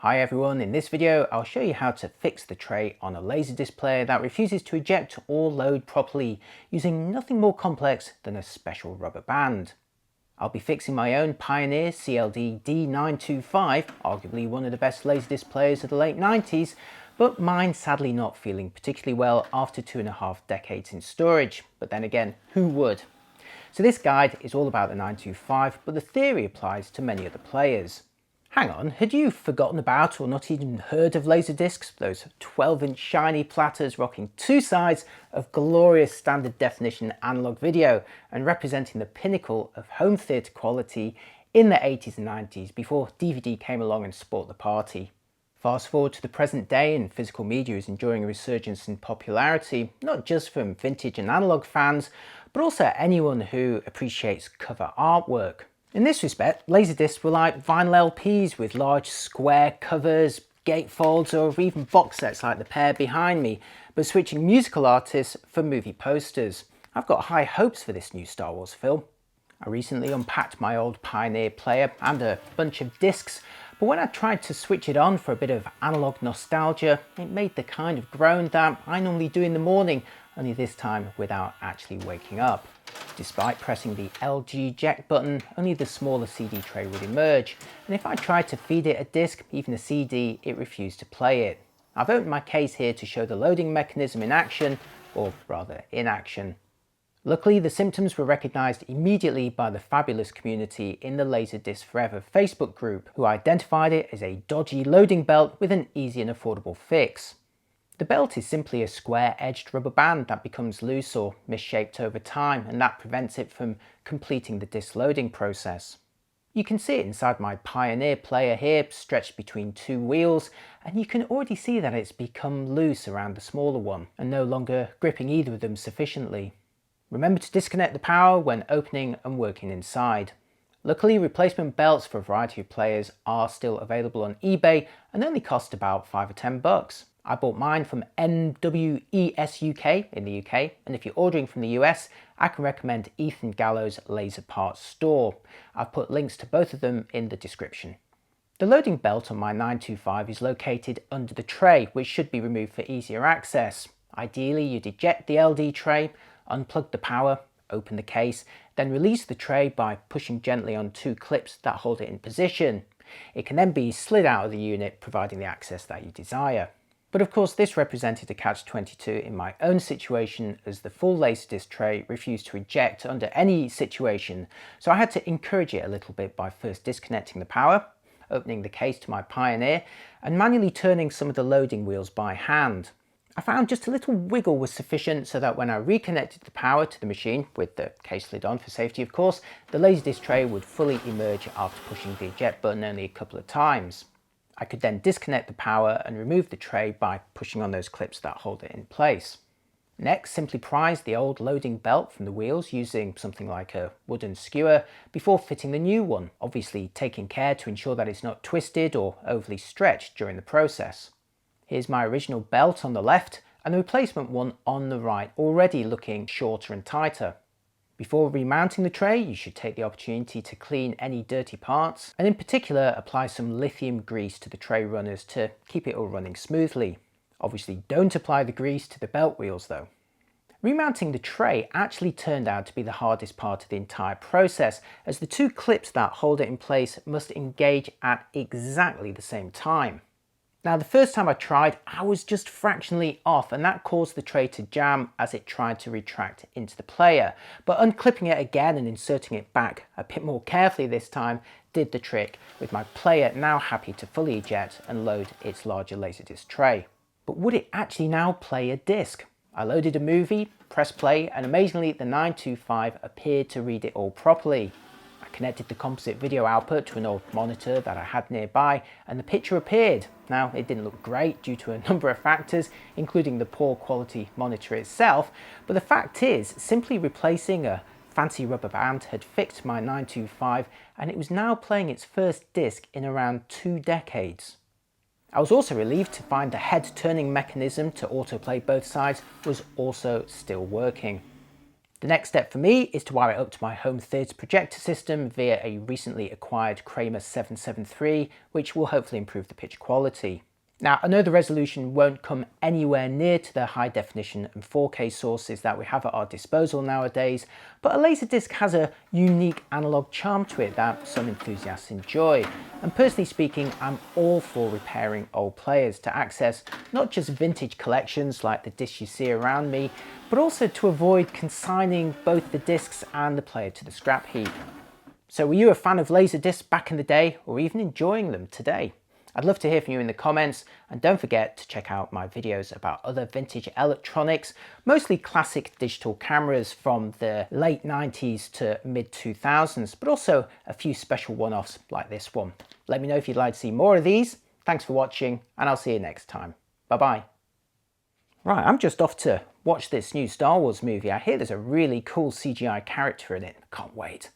Hi everyone, in this video I'll show you how to fix the tray on a LaserDisc player that refuses to eject or load properly using nothing more complex than a special rubber band. I'll be fixing my own Pioneer CLD D925, arguably one of the best LaserDisc players of the late 90s, but mine sadly not feeling particularly well after 2.5 decades in storage, but then again, who would? So this guide is all about the 925, but the theory applies to many other players. Hang on, had you forgotten about or not even heard of LaserDiscs? Those 12-inch shiny platters rocking two sides of glorious standard definition analog video and representing the pinnacle of home theatre quality in the 80s and 90s before DVD came along and spoilt the party. Fast forward to the present day and physical media is enjoying a resurgence in popularity, not just from vintage and analog fans, but also anyone who appreciates cover artwork. In this respect, LaserDiscs were like vinyl LPs with large square covers, gatefolds, or even box sets like the pair behind me, but switching musical artists for movie posters. I've got high hopes for this new Star Wars film. I recently unpacked my old Pioneer player and a bunch of discs, but when I tried to switch it on for a bit of analog nostalgia, it made the kind of groan that I normally do in the morning, only this time without actually waking up. Despite pressing the LG eject button, only the smaller CD tray would emerge, and if I tried to feed it a disc, even a CD, it refused to play it. I've opened my case here to show the loading mechanism in action, or rather inaction. Luckily, the symptoms were recognised immediately by the fabulous community in the LaserDisc Forever Facebook group, who identified it as a dodgy loading belt with an easy and affordable fix. The belt is simply a square-edged rubber band that becomes loose or misshaped over time, and that prevents it from completing the disc loading process. You can see it inside my Pioneer player here, stretched between two wheels, and you can already see that it's become loose around the smaller one, and no longer gripping either of them sufficiently. Remember to disconnect the power when opening and working inside. Luckily, replacement belts for a variety of players are still available on eBay and only cost about $5 or $10. I bought mine from NWES UK in the UK, and if you're ordering from the US, I can recommend Ethan Gallo's Laser Parts store. I've put links to both of them in the description. The loading belt on my 925 is located under the tray, which should be removed for easier access. Ideally, you'd eject the LD tray, unplug the power, open the case, then release the tray by pushing gently on two clips that hold it in position. It can then be slid out of the unit, providing the access that you desire. But of course, this represented a catch-22 in my own situation, as the full LaserDisc tray refused to eject under any situation, so I had to encourage it a little bit by first disconnecting the power, opening the case to my Pioneer, and manually turning some of the loading wheels by hand. I found just a little wiggle was sufficient so that when I reconnected the power to the machine, with the case lid on for safety of course, the LaserDisc tray would fully emerge after pushing the eject button only a couple of times. I could then disconnect the power and remove the tray by pushing on those clips that hold it in place. Next, simply prise the old loading belt from the wheels using something like a wooden skewer before fitting the new one, obviously taking care to ensure that it's not twisted or overly stretched during the process. Here's my original belt on the left and the replacement one on the right, already looking shorter and tighter. Before remounting the tray, you should take the opportunity to clean any dirty parts, and in particular apply some lithium grease to the tray runners to keep it all running smoothly. Obviously don't apply the grease to the belt wheels though. Remounting the tray actually turned out to be the hardest part of the entire process, as the two clips that hold it in place must engage at exactly the same time. Now, the first time I tried, I was just fractionally off, and that caused the tray to jam as it tried to retract into the player. But unclipping it again and inserting it back a bit more carefully this time did the trick, with my player now happy to fully eject and load its larger LaserDisc tray. But would it actually now play a disc? I loaded a movie, pressed play, and amazingly the 925 appeared to read it all properly. I connected the composite video output to an old monitor that I had nearby, and the picture appeared. Now, it didn't look great due to a number of factors, including the poor quality monitor itself, but the fact is, simply replacing a fancy rubber band had fixed my 925, and it was now playing its first disc in around 2 decades. I was also relieved to find the head turning mechanism to autoplay both sides was also still working. The next step for me is to wire it up to my home theatre projector system via a recently acquired Kramer 773, which will hopefully improve the picture quality. Now, I know the resolution won't come anywhere near to the high definition and 4K sources that we have at our disposal nowadays, but a LaserDisc has a unique analog charm to it that some enthusiasts enjoy. And personally speaking, I'm all for repairing old players to access not just vintage collections like the discs you see around me, but also to avoid consigning both the discs and the player to the scrap heap. So were you a fan of LaserDiscs back in the day, or even enjoying them today? I'd love to hear from you in the comments, and don't forget to check out my videos about other vintage electronics, mostly classic digital cameras from the late 90s to mid 2000s, but also a few special one-offs like this one. Let me know if you'd like to see more of these. Thanks for watching, and I'll see you next time. Bye-bye. Right, I'm just off to watch this new Star Wars movie. I hear there's a really cool CGI character in it. Can't wait.